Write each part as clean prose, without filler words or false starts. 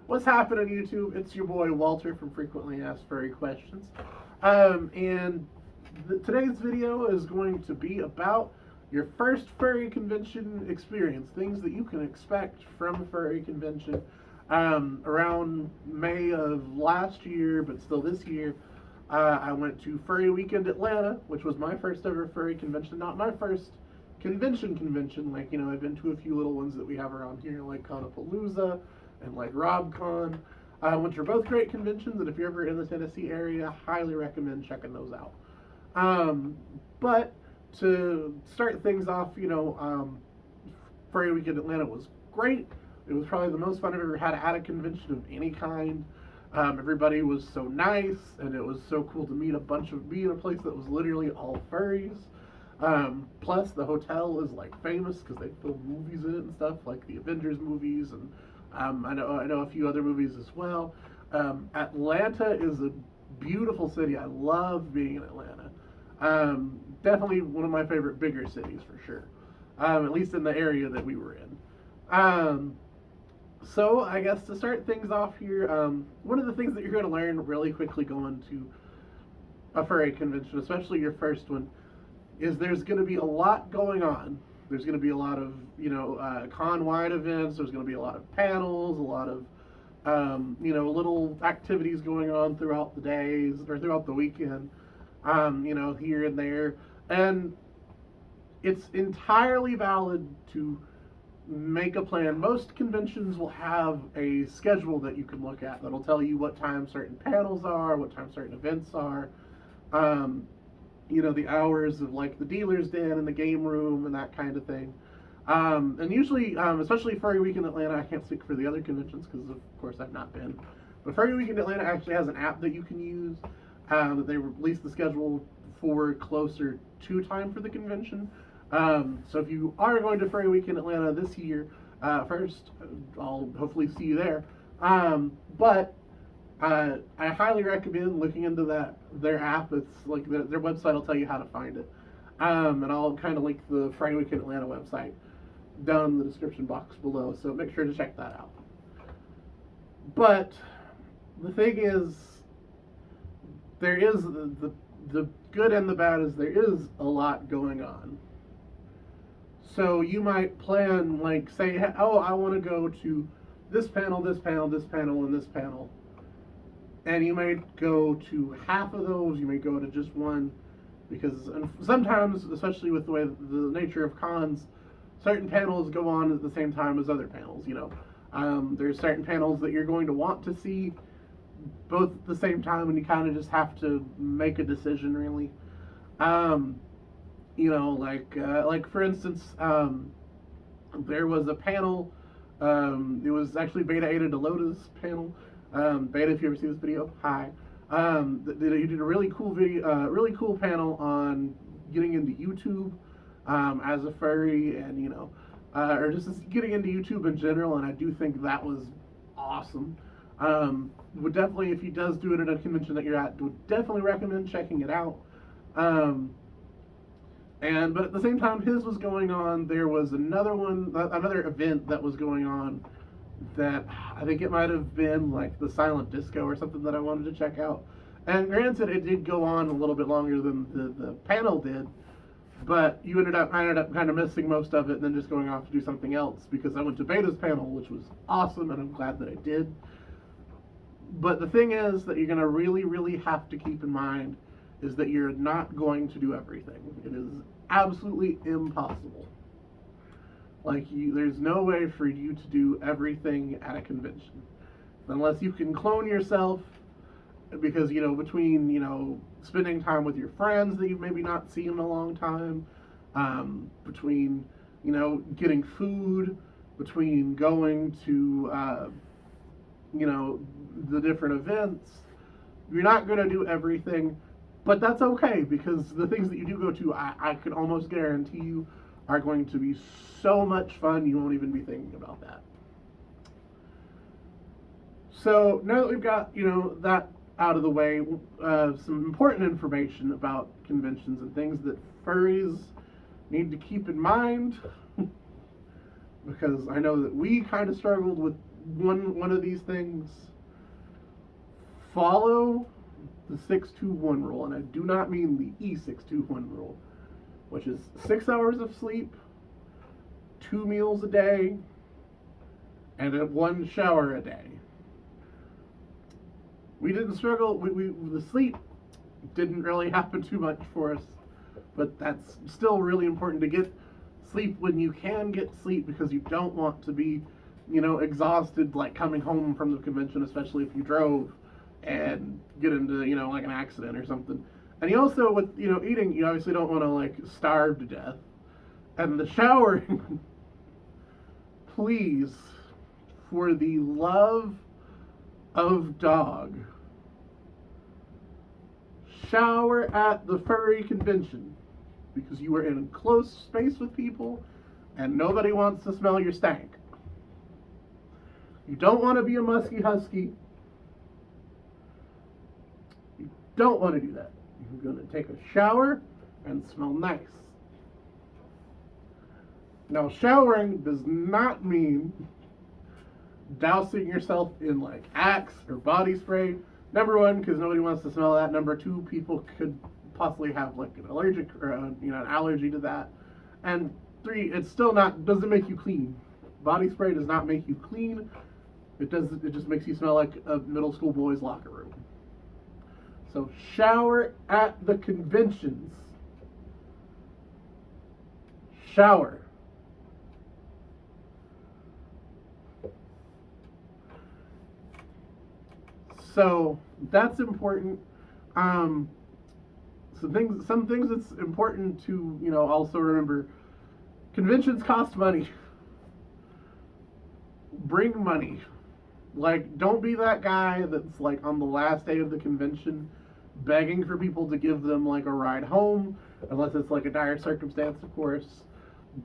What's happening, YouTube? It's your boy Walter from Frequently Asked Furry Questions. And today's video is going to be about your first furry convention experience, things that you can expect from a furry convention. Around May of last year, but still this year, I went to Furry Weekend Atlanta, which was my first ever furry convention. Not my first convention. Like, I've been to a few little ones that we have around here, like Conapalooza and like RobCon, which are both great conventions. And if you're ever in the Tennessee area, highly recommend checking those out. But to start things off, Furry Weekend Atlanta was great. It was probably the most fun I've ever had at a convention of any kind. Everybody was so nice, and it was so cool to be in a place that was literally all furries. Plus, the hotel is like famous because they film movies in it and stuff, like the Avengers movies, and I know a few other movies as well. Atlanta is a beautiful city. I love being in Atlanta. Definitely one of my favorite bigger cities for sure. At least in the area that we were in. So I guess to start things off here, one of the things that you're going to learn really quickly going to a furry convention, especially your first one, is there's going to be a lot going on. There's going to be a lot of, con-wide events. There's going to be a lot of panels, a lot of, little activities going on throughout the days or throughout the weekend, here and there. And it's entirely valid to make a plan. Most conventions will have a schedule that you can look at that'll tell you what time certain panels are, what time certain events are, the hours of like the dealer's den and the game room and that kind of thing. And usually, especially Furry Week in Atlanta, I can't speak for the other conventions because of course I've not been. But Furry Week in Atlanta actually has an app that you can use that they release the schedule for closer to time for the convention. So if you are going to Furry Week in Atlanta this year, first, I'll hopefully see you there. But I highly recommend looking into their app. It's like their website will tell you how to find it. And I'll kind of link the Furry Week in Atlanta website down in the description box below. So make sure to check that out. But the thing is, there is the good and the bad is there is a lot going on. So you might plan, like, say, oh, I want to go to this panel, this panel, this panel, and this panel. And you might go to half of those, you may go to just one, because sometimes, especially with the way the nature of cons, certain panels go on at the same time as other panels, There's certain panels that you're going to want to see both at the same time, and you kind of just have to make a decision, really. Like for instance, there was a panel. It was actually Beta Ada Delota's panel. Beta, if you ever see this video, hi. He did a really cool video, really cool panel on getting into YouTube as a furry, and or just getting into YouTube in general. And I do think that was awesome. Would definitely, if he does do it at a convention that you're at, would definitely recommend checking it out. But at the same time his was going on, there was another event that was going on that I think it might have been like the Silent Disco or something that I wanted to check out. And granted, it did go on a little bit longer than the panel did, but I ended up kind of missing most of it and then just going off to do something else because I went to Beta's panel, which was awesome, and I'm glad that I did. But the thing is that you're going to really, really have to keep in mind is that you're not going to do everything. It is absolutely impossible. There's no way for you to do everything at a convention. Unless you can clone yourself, because, between, spending time with your friends that you've maybe not seen in a long time, between, getting food, between going to, the different events, you're not going to do everything. But that's okay, because the things that you do go to, I could almost guarantee you, are going to be so much fun, you won't even be thinking about that. So now that we've got, that out of the way, some important information about conventions and things that furries need to keep in mind, because I know that we kind of struggled with one of these things, follow the 621 rule, and I do not mean the E621 rule, which is 6 hours of sleep, 2 meals a day, and 1 shower a day. We didn't struggle. The sleep didn't really happen too much for us, but that's still really important to get sleep when you can get sleep, because you don't want to be, exhausted like coming home from the convention, especially if you drove and get into, like an accident or something. And you also, with, eating, you obviously don't want to like starve to death. And the showering, please, for the love of dog, shower at the furry convention, because you are in a close space with people and nobody wants to smell your stank. You don't want to be a musky husky. You don't want to do that. You're going to take a shower and smell nice. Now, showering does not mean dousing yourself in like Axe or body spray. Number one, because nobody wants to smell that. Number two, people could possibly have like an allergic or an allergy to that. And three, it's still doesn't make you clean. Body spray does not make you clean. It just makes you smell like a middle school boy's locker room. So shower at the conventions. Shower. So that's important. Some things that's important to, also remember. Conventions cost money. Bring money. Like, don't be that guy that's like on the last day of the convention begging for people to give them like a ride home, unless it's like a dire circumstance, of course.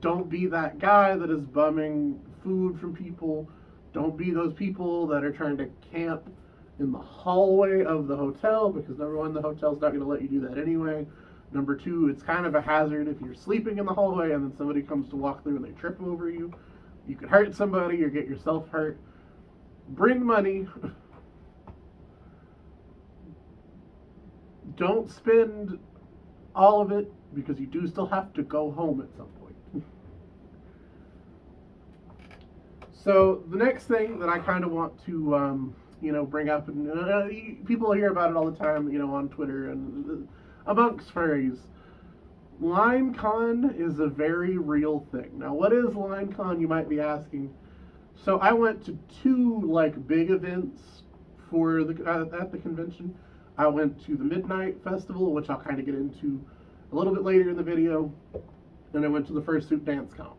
Don't be that guy that is bumming food from people. Don't be those people that are trying to camp in the hallway of the hotel, because number one, the hotel's not going to let you do that anyway. Number two, it's kind of a hazard if you're sleeping in the hallway and then somebody comes to walk through and they trip over you. You could hurt somebody or get yourself hurt. Bring money. Don't spend all of it, because you do still have to go home at some point. So the next thing that I kind of want to bring up, and people hear about it all the time, on Twitter and amongst furries. LineCon is a very real thing. Now, what is LineCon, you might be asking? So I went to 2 like big events for at the convention. I went to the Midnight Festival, which I'll kind of get into a little bit later in the video, and I went to the Fursuit Dance Comp,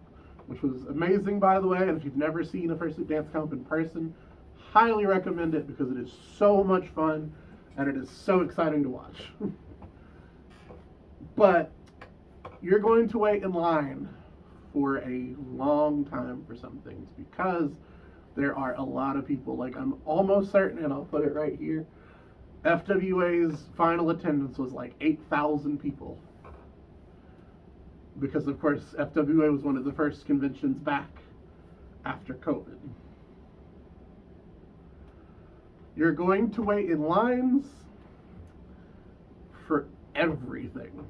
which was amazing, by the way. And if you've never seen a Fursuit Dance Comp in person, highly recommend it, because it is so much fun and it is so exciting to watch. But you're going to wait in line for a long time for some things, because there are a lot of people. Like, I'm almost certain, and I'll put it right here, FWA's final attendance was like 8,000 people, because of course FWA was one of the first conventions back after COVID. You're going to wait in lines for everything,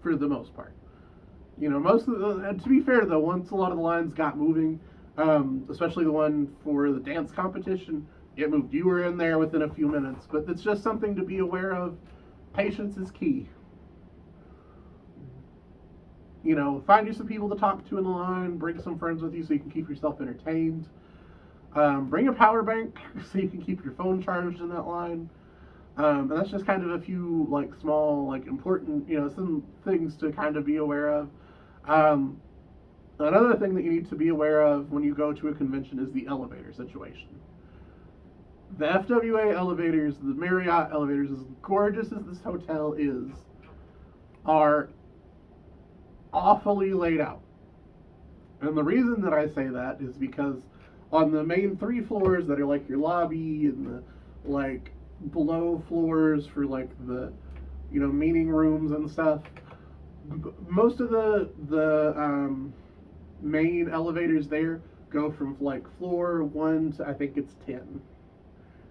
for the most part. Most of and to be fair though, once a lot of the lines got moving, especially the one for the dance competition, it moved. You were in there within a few minutes, but it's just something to be aware of. Patience is key. Find you some people to talk to in the line, bring some friends with you so you can keep yourself entertained. Bring a power bank so you can keep your phone charged in that line. And that's just kind of a few like small, like important, some things to kind of be aware of. Another thing that you need to be aware of when you go to a convention is the elevator situation. The FWA elevators, the Marriott elevators, as gorgeous as this hotel is, are awfully laid out. And the reason that I say that is because on the main 3 floors that are like your lobby and the like below floors for like the meeting rooms and stuff, most of the main elevators there go from like floor 1 to I think it's 10.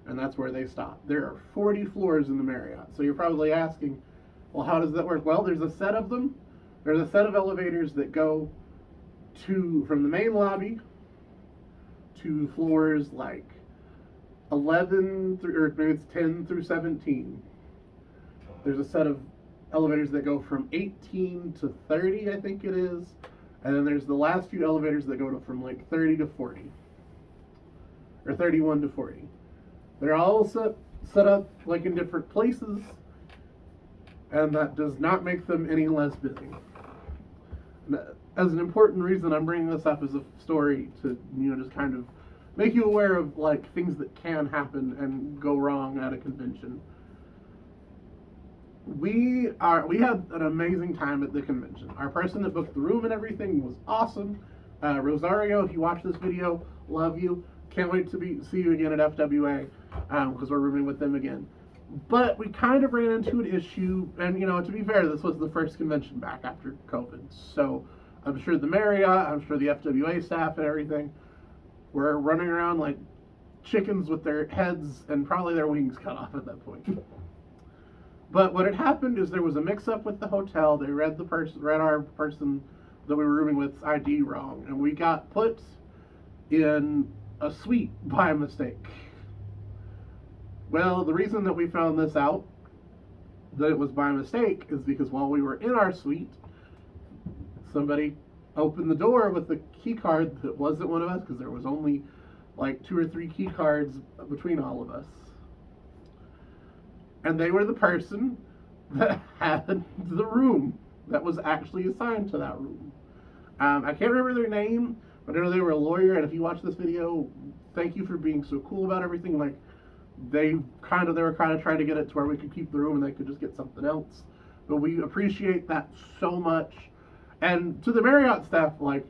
And that's where they stop. There are 40 floors in the Marriott. So you're probably asking, well, how does that work? Well, there's a set of them. There's a set of elevators that go from the main lobby to floors like 11 through, or maybe it's 10 through 17. There's a set of elevators that go from 18 to 30, I think it is. And then there's the last few elevators that go from like 30 to 40. Or 31 to 40. They're all set up like in different places. And that does not make them any less busy. As an important reason, I'm bringing this up as a story to, just kind of make you aware of like things that can happen and go wrong at a convention. We had an amazing time at the convention. Our person that booked the room and everything was awesome. Rosario, if you watch this video, love you. Can't wait to see you again at FWA because we're rooming with them again. But we kind of ran into an issue, and to be fair, this was the first convention back after COVID. So I'm sure the Marriott, I'm sure the FWA staff and everything were running around like chickens with their heads and probably their wings cut off at that point. But what had happened is there was a mix-up with the hotel. They read our person that we were rooming with's ID wrong, and we got put in a suite by mistake. Well, the reason that we found this out, that it was by mistake, is because while we were in our suite, somebody opened the door with a key card that wasn't one of us, because there was only like 2 or 3 key cards between all of us. And they were the person that had the room that was actually assigned to that room. I can't remember their name, but I know they were a lawyer, and if you watch this video, thank you for being so cool about everything. Like, they were kind of trying to get it to where we could keep the room and they could just get something else. But we appreciate that so much. And to the Marriott staff, like,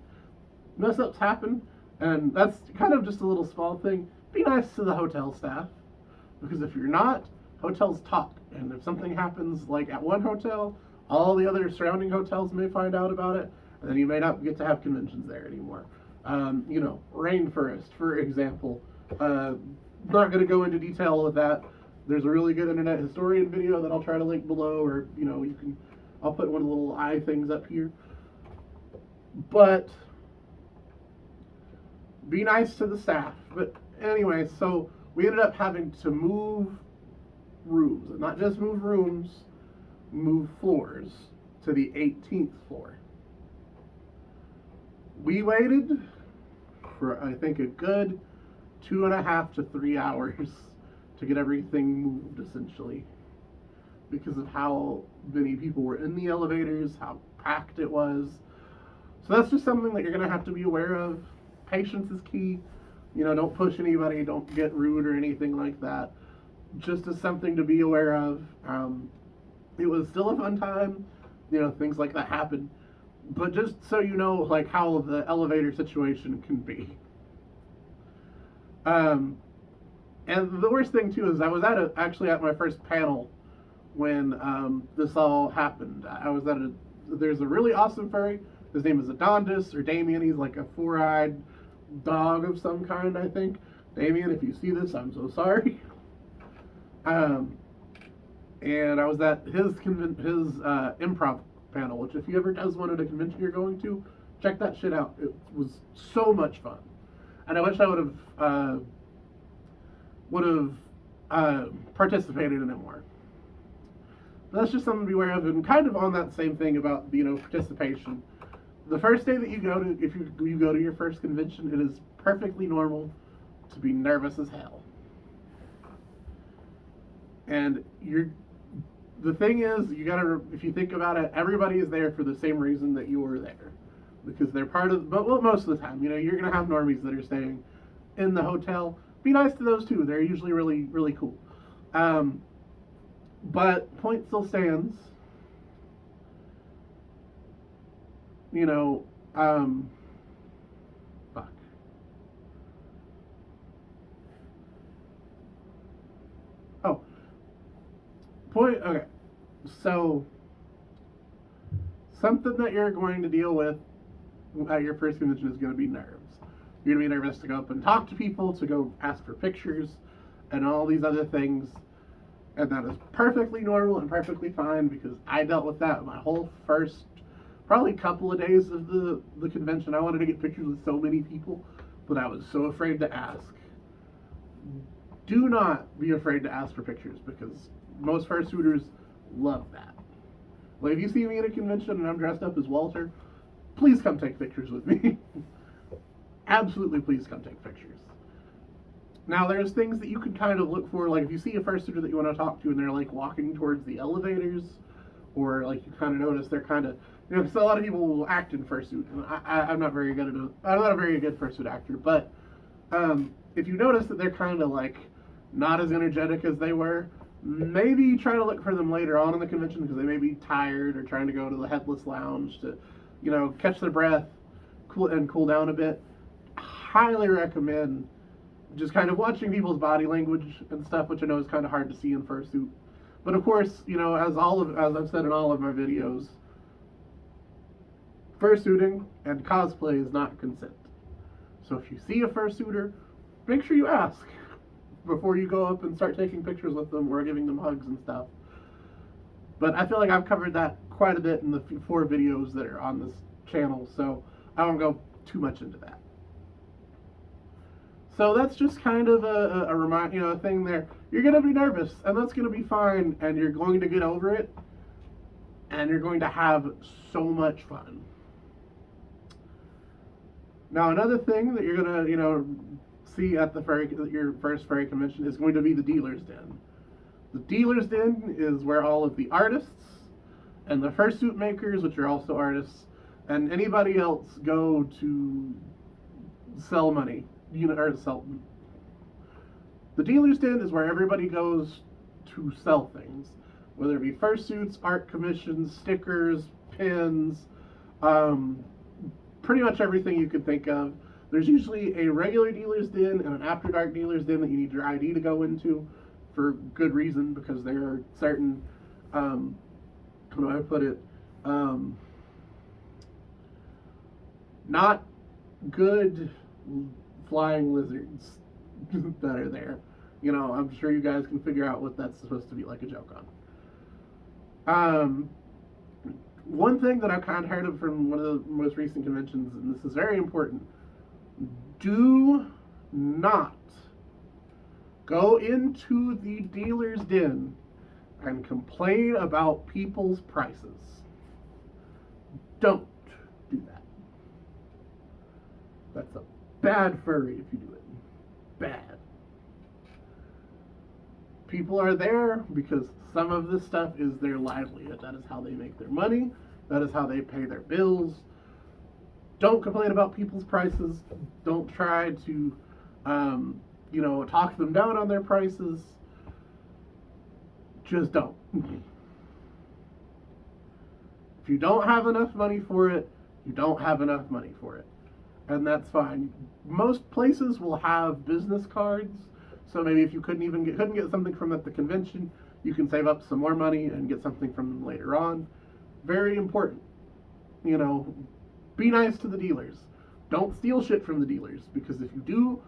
mess ups happen, and that's kind of just a little small thing. Be nice to the hotel staff, because if you're not, hotels talk, and if something happens like at one hotel, all the other surrounding hotels may find out about it, and then you may not get to have conventions there anymore. Rainforest, for example. Not going to go into detail with that. There's a really good internet historian video that I'll try to link below, or I'll put one of the little eye things up here. But be nice to the staff. But anyway, so we ended up having to move rooms, and not just move rooms, move floors to the 18th floor. We waited for, I think, a good 2.5 to 3 hours to get everything moved, essentially, because of how many people were in the elevators, how packed it was. So that's just something that you're going to have to be aware of. Patience is key. Don't push anybody, don't get rude or anything like that. Just as something to be aware of. It was still a fun time. Things like that happen. But just so you know, like, how the elevator situation can be. And the worst thing too is I was actually at my first panel when this all happened. I was at there's a really awesome furry. His name is Adontis, or Damien. He's like a 4-eyed dog of some kind, I think. Damien, if you see this, I'm so sorry. And I was at his improv panel, which if he ever does one at a convention you're going to, check that shit out. It was so much fun. And I wish I would have participated in it more. But that's just something to be aware of. And kind of on that same thing about participation. The first day that you go to, if you go to your first convention, it is perfectly normal to be nervous as hell. And the thing is, if you think about it, everybody is there for the same reason that you were there. Because they're part of, but most of the time, you're going to have normies that are staying in the hotel. Be nice to those too. They're usually really, really cool. But point still stands. Fuck. Oh. Okay. So, something that you're going to deal with at your first convention is going to be nerves. You're going to be nervous to go up and talk to people, to go ask for pictures, and all these other things. And that is perfectly normal and perfectly fine, because I dealt with that my whole first probably couple of days of the convention. I wanted to get pictures with so many people, but I was so afraid to ask. Do not be afraid to ask for pictures, because most fursuiters love that. Like, if you see me at a convention and I'm dressed up as Walter, please come take pictures with me. Absolutely, please come take pictures. Now, there's things that you can kind of look for, like if you see a fursuiter that you want to talk to and they're like walking towards the elevators, or like you kind of notice they're kind of, you know, because a lot of people will act in fursuit, and I'm not very good at it. I'm not a very good fursuit actor, but if you notice that they're kind of like not as energetic as they were, maybe try to look for them later on in the convention, because they may be tired or trying to go to the headless lounge to, you know, catch their breath, cool down a bit. Highly recommend just kind of watching people's body language and stuff, which I know is kind of hard to see in fursuit. But of course, you know, as I've said in all of my videos, fursuiting and cosplay is not consent. So if you see a fursuiter, make sure you ask before you go up and start taking pictures with them or giving them hugs and stuff. But I feel like I've covered that quite a bit in the 4 videos that are on this channel, so I won't go too much into that. So that's just kind of a remind, you know, a thing there. You're going to be nervous, and that's going to be fine, and you're going to get over it, and you're going to have so much fun. Now, another thing that you're going to, you know, see at your first furry convention is going to be the dealer's den. The dealer's den is where all of the artists and the fursuit makers, which are also artists, and anybody else go to sell money. The dealer's den is where everybody goes to sell things, whether it be fursuits, art commissions, stickers, pins, pretty much everything you could think of. There's usually a regular dealer's den and an after dark dealer's den that you need your ID to go into for good reason, because there are certain, how do I put it, not good flying lizards that are there. You know, I'm sure you guys can figure out what that's supposed to be like a joke on. One thing that I've kind of heard of from one of the most recent conventions, and this is very important, do not go into the dealer's den and complain about people's prices. Don't do that. That's a bad furry if you do it. Bad. People are there because some of this stuff is their livelihood. That is how they make their money. That is how they pay their bills. Don't complain about people's prices. Don't try to, you know, talk them down on their prices. Just don't. If you don't have enough money for it, you don't have enough money for it. And that's fine. Most places will have business cards, so maybe if you couldn't get something from at the convention, you can save up some more money and get something from them later on. Very important. You know, be nice to the dealers. Don't steal shit from the dealers, because if you do,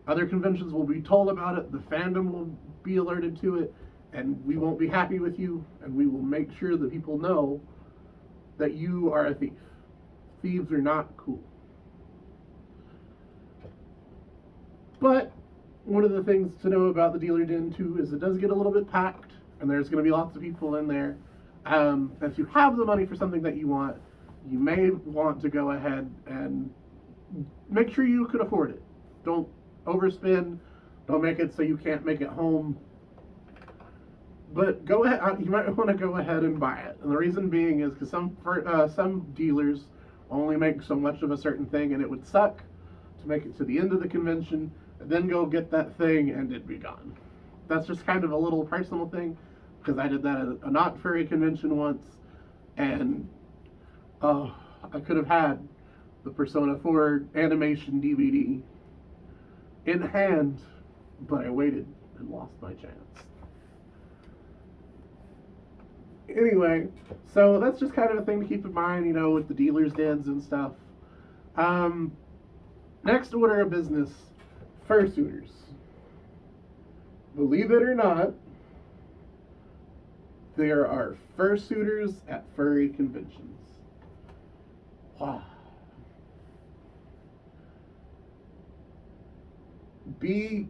other conventions will be told about it, the fandom will be alerted to it, and we won't be happy with you, and we will make sure that people know that you are a thief. Thieves are not cool. But one of the things to know about the dealer den too is it does get a little bit packed, and there's going to be lots of people in there. If you have the money for something that you want, you may want to go ahead and make sure you can afford it. Don't overspend. Don't make it so you can't make it home. But go ahead. You might want to go ahead and buy it. And the reason being is because some dealers only make so much of a certain thing, and it would suck to make it to the end of the convention and then go get that thing and it'd be gone. That's just kind of a little personal thing, because I did that at a not furry convention once, and I could have had the Persona 4 animation DVD in hand, but I waited and lost my chance. Anyway, so that's just kind of a thing to keep in mind, you know, with the dealers' dens and stuff. Next order of business, fursuiters. Believe it or not, there are fursuiters at furry conventions. Wow.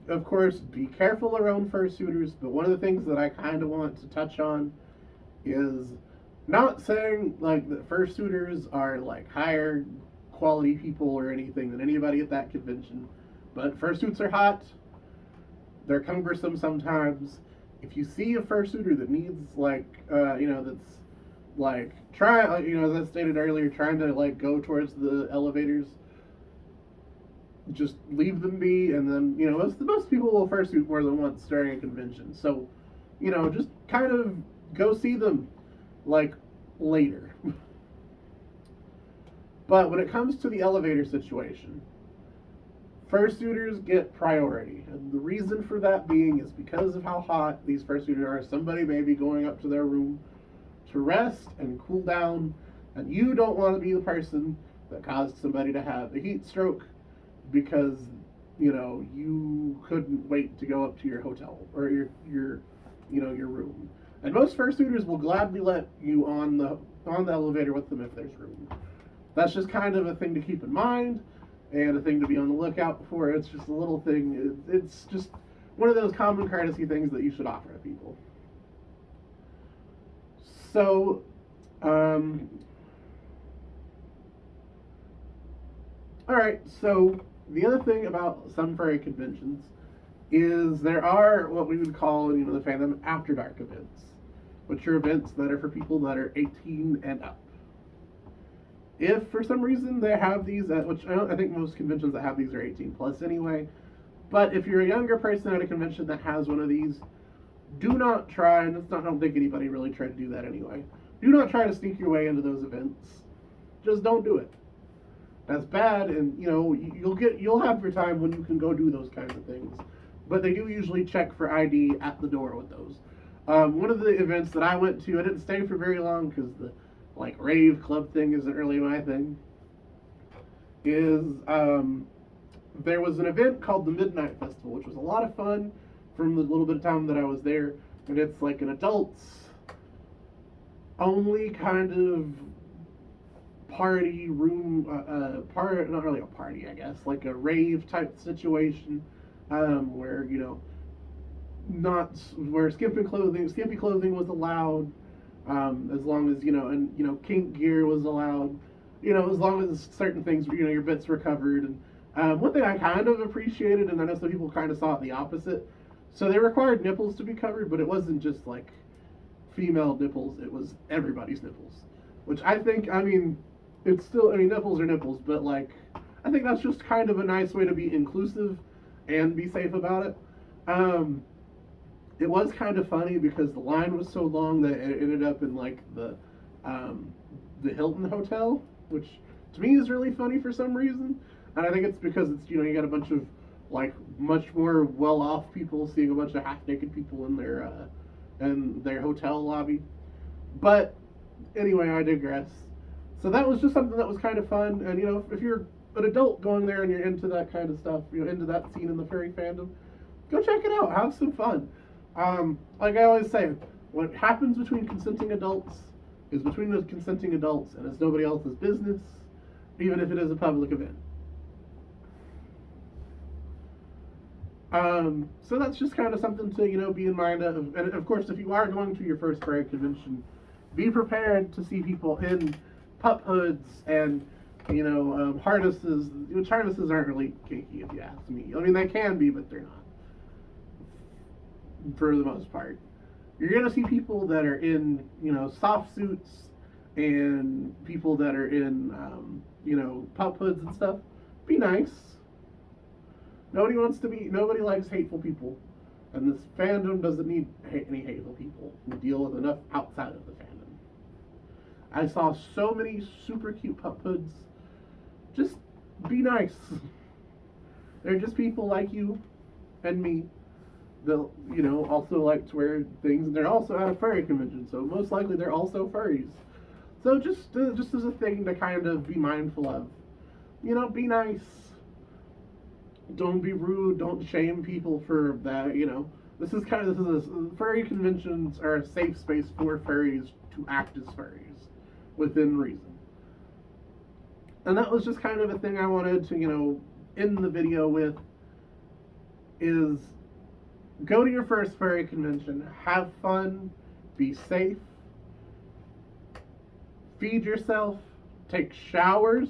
Of course, be careful around fursuiters, but one of the things that I kind of want to touch on is not saying like that fursuiters are like higher quality people or anything than anybody at that convention, but fursuits are hot. They're cumbersome sometimes. If you see a fursuiter that needs that's like as I stated earlier, trying to like go towards the elevators, just leave them be. And then most people will fursuit more than once during a convention, so just kind of go see them like later. But when it comes to the elevator situation, fursuiters get priority, and the reason for that being is because of how hot these fursuiters are. Somebody may be going up to their room to rest and cool down, and you don't want to be the person that caused somebody to have a heat stroke because you couldn't wait to go up to your hotel or your room. And most fursuiters will gladly let you on the elevator with them if there's room. That's just kind of a thing to keep in mind and a thing to be on the lookout for. It's just a little thing. It's just one of those common courtesy things that you should offer to people. So, all right. So the other thing about some furry conventions is there are what we would call in the fandom after dark events, which are events that are for people that are 18 and up. If for some reason they have these, which I think most conventions that have these are 18 plus anyway, but if you're a younger person at a convention that has one of these, do not try, and I don't think anybody really tried to do that anyway, do not try to sneak your way into those events. Just don't do it. That's bad, and you'll have your time when you can go do those kinds of things, but they do usually check for ID at the door with those. One of the events that I went to, I didn't stay for very long because the rave club thing isn't really my thing, is there was an event called the Midnight Festival, which was a lot of fun from the little bit of time that I was there. And it's like an adults only kind of party room, not really a party, I guess, like a rave type situation, where not where skimpy clothing was allowed. As long as and kink gear was allowed, as long as certain things, your bits were covered. And one thing I kind of appreciated, and I know some people kind of saw it the opposite. So they required nipples to be covered, but it wasn't just like female nipples; it was everybody's nipples. Which I think, it's still, nipples are nipples, but I think that's just kind of a nice way to be inclusive and be safe about it. It was kind of funny because the line was so long that it ended up in the Hilton Hotel, which to me is really funny for some reason. And I think it's because it's you got a bunch of much more well-off people seeing a bunch of half-naked people in their hotel lobby. But anyway, I digress. So that was just something that was kind of fun. And if you're an adult going there and you're into that kind of stuff, into that scene in the furry fandom, go check it out. Have some fun. Like I always say, what happens between consenting adults is between those consenting adults, and it's nobody else's business, even if it is a public event. So that's just kind of something to be in mind of. And of course, if you are going to your first furry convention, be prepared to see people in pup hoods and harnesses. Which harnesses aren't really kinky, if you ask me. They can be, but they're not. For the most part, you're gonna see people that are in soft suits and people that are in pup hoods and stuff. Be nice. Nobody likes hateful people, and this fandom doesn't need any hateful people. We deal with enough outside of the fandom. I saw so many super cute pup hoods. Just be nice. They're just people like you and me. They'll, also like to wear things. They're also at a furry convention, so most likely they're also furries. So just as a thing to kind of be mindful of. Be nice. Don't be rude. Don't shame people for that. Furry conventions are a safe space for furries to act as furries within reason. And that was just kind of a thing I wanted to, end the video with is go to your first furry convention, have fun, be safe, feed yourself, take showers,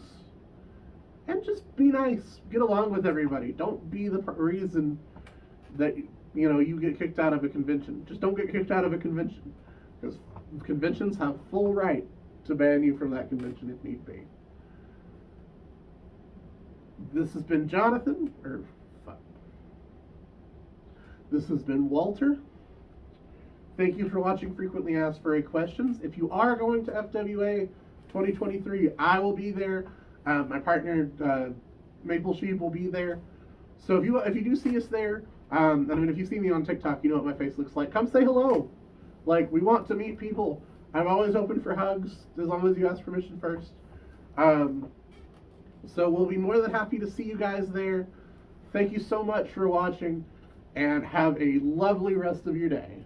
and just be nice. Get along with everybody. Don't be the reason that you get kicked out of a convention. Just don't get kicked out of a convention, because conventions have full right to ban you from that convention if need be. This has been Jonathan, this has been Walter. Thank you for watching Frequently Asked Furry Questions. If you are going to FWA 2023, I will be there. My partner, Maple Sheep, will be there. So if you do see us there, if you see me on TikTok, you know what my face looks like. Come say hello. Like, we want to meet people. I'm always open for hugs, as long as you ask permission first. So we'll be more than happy to see you guys there. Thank you so much for watching, and have a lovely rest of your day.